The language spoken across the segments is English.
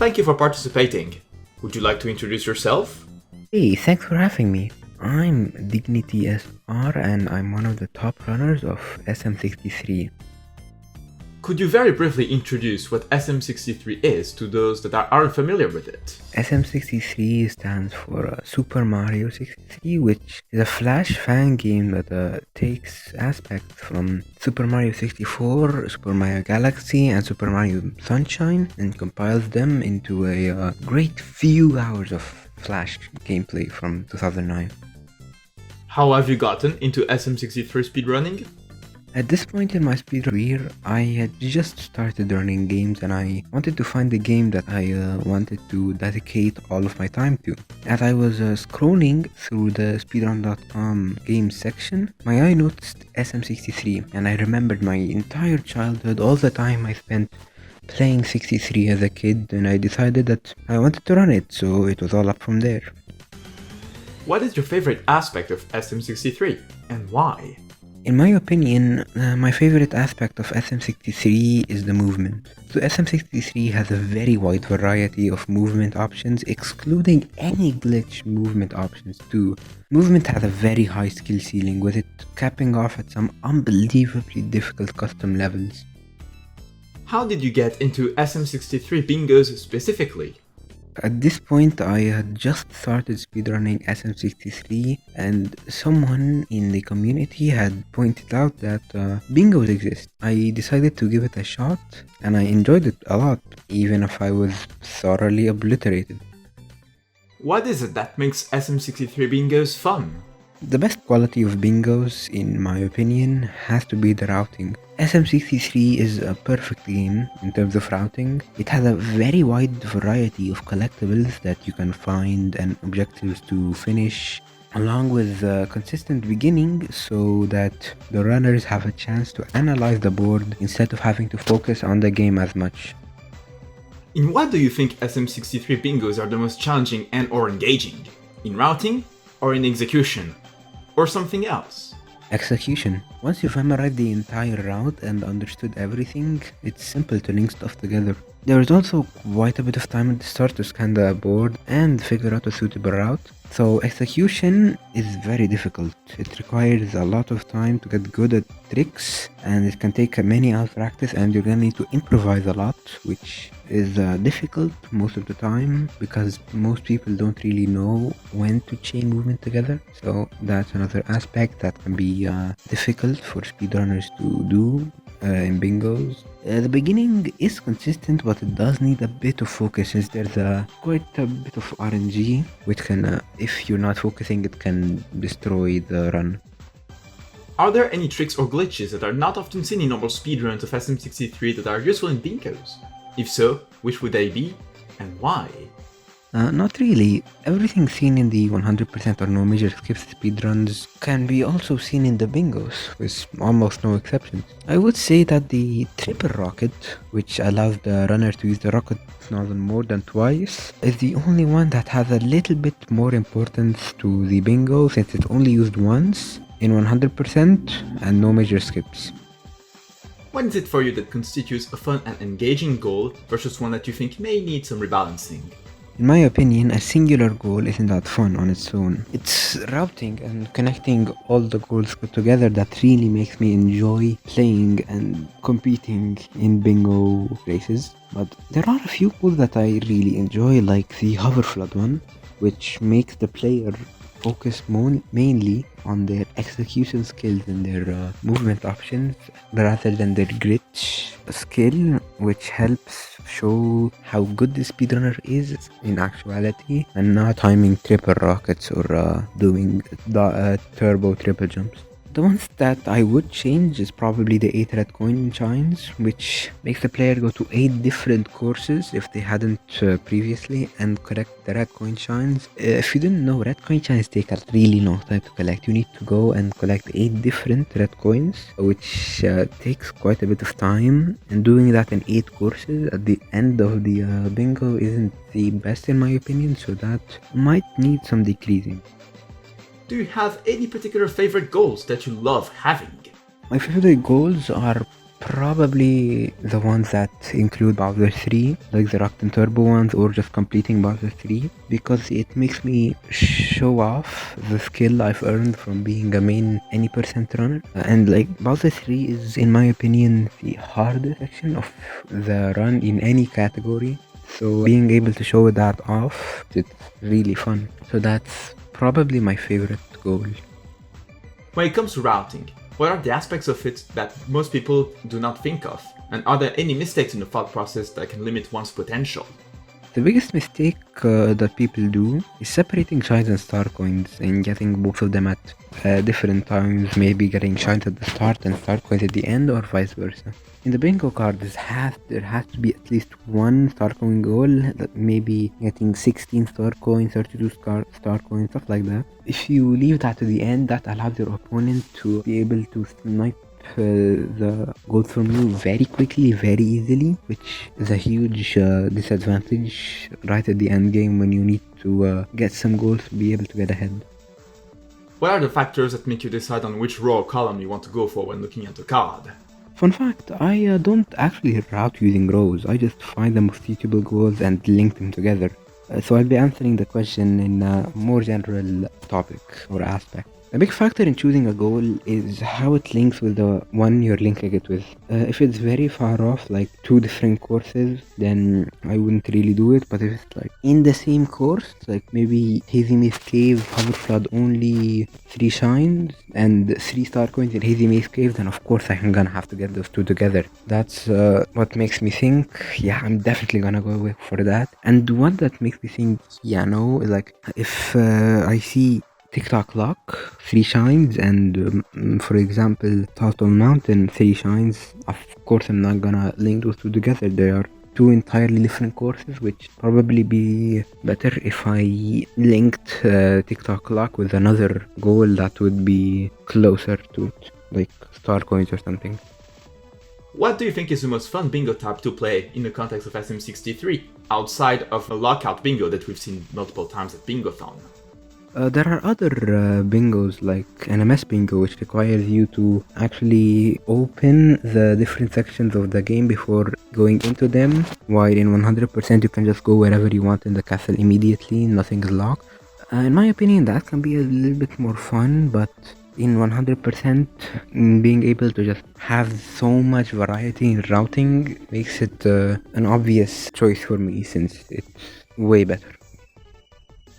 thank you for participating. Would you like to introduce yourself? Hey, thanks for having me. I'm Dignity SR and I'm one of the top runners of SM63. Could you very briefly introduce what SM63 is to those that aren't familiar with it? SM63 stands for Super Mario 63, which is a Flash fan game that takes aspects from Super Mario 64, Super Mario Galaxy, and Super Mario Sunshine and compiles them into a great few hours of Flash gameplay from 2009. How have you gotten into SM63 speedrunning? At this point in my speed career, I had just started running games and I wanted to find a game that I wanted to dedicate all of my time to. As I was scrolling through the speedrun.com games section, my eye noticed SM63 and I remembered my entire childhood, all the time I spent playing 63 as a kid, and I decided that I wanted to run it, so it was all up from there. What is your favorite aspect of SM63 and why? In my opinion, my favorite aspect of SM63 is the movement. So SM63 has a very wide variety of movement options, excluding any glitch movement options too. Movement has a very high skill ceiling, with it capping off at some unbelievably difficult custom levels. How did you get into SM63 bingos specifically? At this point, I had just started speedrunning SM63 and someone in the community had pointed out that bingos exist. I decided to give it a shot and I enjoyed it a lot, even if I was thoroughly obliterated. What is it that makes SM63 bingos fun? The best quality of bingos, in my opinion, has to be the routing. SM63 is a perfect game in terms of routing. It has a very wide variety of collectibles that you can find and objectives to finish, along with a consistent beginning so that the runners have a chance to analyze the board instead of having to focus on the game as much. In what do you think SM63 bingos are the most challenging and or engaging? In routing or in execution? Or something else? Execution. Once you've memorized the entire route and understood everything, it's simple to link stuff together. There is also quite a bit of time at the start to scan the board and figure out a suitable route. So execution is very difficult. It requires a lot of time to get good at tricks, and it can take many hours practice, and you're gonna need to improvise a lot, which is difficult most of the time because most people don't really know when to chain movement together. So that's another aspect that can be difficult for speedrunners to do in bingos. The beginning is consistent, but it does need a bit of focus since there's quite a bit of RNG, which can, if you're not focusing, it can destroy the run. Are there any tricks or glitches that are not often seen in normal speedruns of SM63 that are useful in bingos? If so, which would they be, and why? Not really. Everything seen in the 100% or no major skips speedruns can be also seen in the bingos, with almost no exceptions. I would say that the triple rocket, which allows the runner to use the rocket nozzle more than twice, is the only one that has a little bit more importance to the bingo since it's only used once in 100% and no major skips. What is it for you that constitutes a fun and engaging goal versus one that you think may need some rebalancing? In my opinion, a singular goal isn't that fun on its own. It's routing and connecting all the goals together that really makes me enjoy playing and competing in bingo races. But there are a few goals that I really enjoy, like the hover flood one, which makes the player focus mainly on their execution skills and their movement options rather than their grit skill, which helps show how good the speedrunner is in actuality and not timing triple rockets or doing turbo triple jumps. The ones that I would change is probably the 8 red coin chines, which makes the player go to 8 different courses if they hadn't previously and collect the red coin chines. If you didn't know, red coin chines take a really long time to collect. You need to go and collect 8 different red coins, which takes quite a bit of time, and doing that in 8 courses at the end of the bingo isn't the best in my opinion, so that might need some decreasing. Do you have any particular favorite goals that you love having? My favorite goals are Probably the ones that include Bowser 3, like the Rockton Turbo ones, or just completing Bowser 3, because it makes me show off the skill I've earned from being a main any percent runner. And like Bowser 3 is, in my opinion, the hardest section of the run in any category. So being able to show that off, it's really fun. So that's probably my favorite goal. When it comes to routing, what are the aspects of it that most people do not think of? And are there any mistakes in the thought process that can limit one's potential? The biggest mistake that people do is separating shines and star coins and getting both of them at different times, maybe getting shines at the start and star coins at the end, or vice versa. In the bingo card, there has to be at least one star coin goal, that maybe getting 16 star coins, 32 star coins, stuff like that. If you leave that to the end, that allows your opponent to be able to snipe the goals from you very quickly, very easily, which is a huge disadvantage right at the end game when you need to get some goals to be able to get ahead. What are the factors that make you decide on which row or column you want to go for when looking at a card? Fun fact, I don't actually route using rows, I just find the most suitable goals and link them together. So I'll be answering the question in a more general topic or aspect. A big factor in choosing a goal is how it links with the one you're linking it with. If it's very far off, like two different courses, then I wouldn't really do it. But if it's like in the same course, like maybe Hazy Maze Cave, Hover Flood only 3 shines and 3 star coins in Hazy Maze Cave, then of course I'm gonna have to get those two together. That's what makes me think, yeah, I'm definitely gonna go for that. And the one that makes me think, yeah, no, is like if I see TikTok Lock, 3 shines, and for example, Turtle Mountain, 3 shines. Of course, I'm not gonna link those two together. They are 2 entirely different courses, which probably be better if I linked TikTok Lock with another goal that would be closer to it, like star coins or something. What do you think is the most fun bingo type to play in the context of SM63, outside of a lockout bingo that we've seen multiple times at Bingothon? There are other bingos like NMS bingo, which requires you to actually open the different sections of the game before going into them, while in 100% you can just go wherever you want in the castle immediately, nothing is locked. In my opinion, that can be a little bit more fun, but in 100%, being able to just have so much variety in routing makes it an obvious choice for me, since it's way better.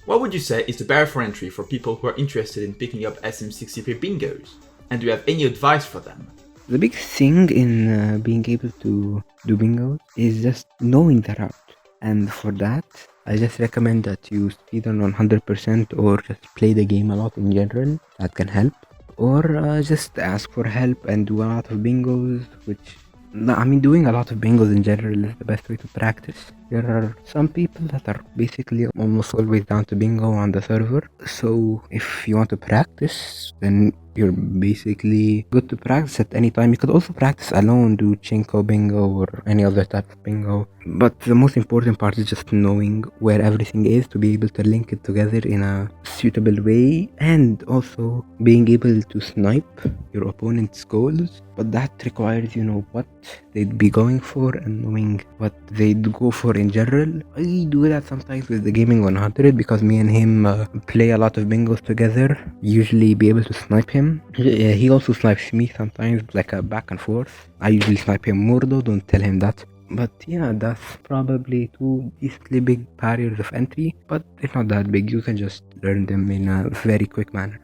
What would you say is the barrier for entry for people who are interested in picking up SM63 bingos? And do you have any advice for them? The big thing in being able to do bingos is just knowing the route. And for that, I just recommend that you speedrun 100% or just play the game a lot in general. That can help. Or just ask for help and do a lot of bingos, which... No, I mean, doing a lot of bingos in general is the best way to practice. There are some people that are basically almost always down to bingo on the server. So if you want to practice, then you're basically good to practice at any time. You could also practice alone, do Chinko bingo or any other type of bingo. But the most important part is just knowing where everything is to be able to link it together in a suitable way, and also being able to snipe your opponent's goals. But that requires, what they'd be going for and knowing what they'd go for in general. I do that sometimes with the Gaming 100 because me and him play a lot of bingos together. Usually be able to snipe him. He also snipes me sometimes, like a back and forth. I usually snipe him more though, don't tell him that. But yeah, that's probably 2 decently big barriers of entry, but they're not that big. You can just learn them in a very quick manner.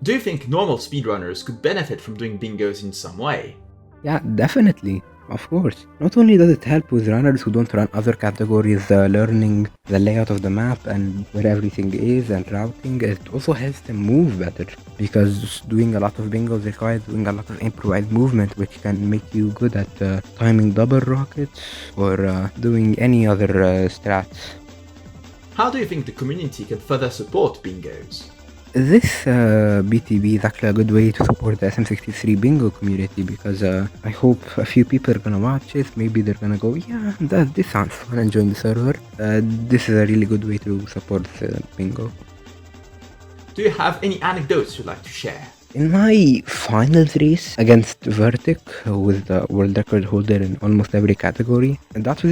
Do you think normal speedrunners could benefit from doing bingos in some way? Yeah, definitely. Of course. Not only does it help with runners who don't run other categories learning the layout of the map and where everything is and routing, it also helps them move better, because doing a lot of bingos requires doing a lot of improvised movement, which can make you good at timing double rockets or doing any other strats. How do you think the community can further support bingos? This BTB is actually a good way to support the SM63 bingo community, because I hope a few people are gonna watch it. Maybe they're gonna go, yeah, this sounds fun, and join the server. This is a really good way to support bingo. Do you have any anecdotes you'd like to share? In my finals race against Vertic, who was the world record holder in almost every category, and this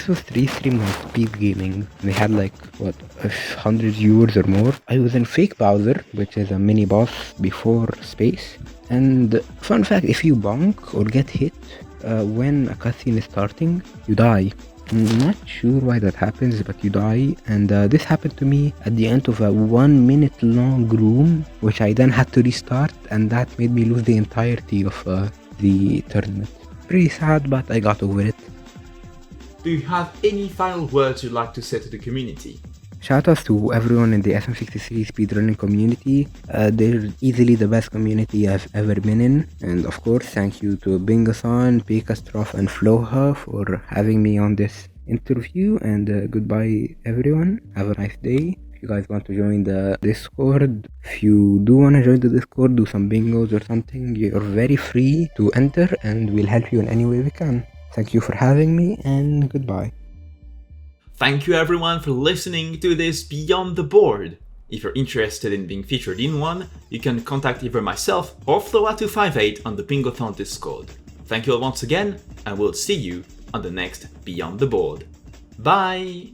was restreamed on Speed Gaming. They had like what 100 viewers or more. I was in Fake Bowser, which is a mini boss before space. And fun fact: if you bonk or get hit when a cutscene is starting, you die. I'm not sure why that happens, but you die, and this happened to me at the end of a 1 minute long room, which I then had to restart, and that made me lose the entirety of the tournament. Pretty sad, but I got over it. Do you have any final words you'd like to say to the community? Shoutouts to everyone in the SM63 speedrunning community. They're easily the best community I've ever been in. And of course, thank you to Bingasan, Pekastrof, and Floha for having me on this interview. And goodbye, everyone. Have a nice day. If you guys want to join the Discord, if you do want to join the Discord, do some bingos or something, you're very free to enter and we'll help you in any way we can. Thank you for having me, and goodbye. Thank you everyone for listening to this Beyond the Board. If you're interested in being featured in one, you can contact either myself or Floa258 on the Pingothon Discord. Thank you all once again, and we'll see you on the next Beyond the Board. Bye!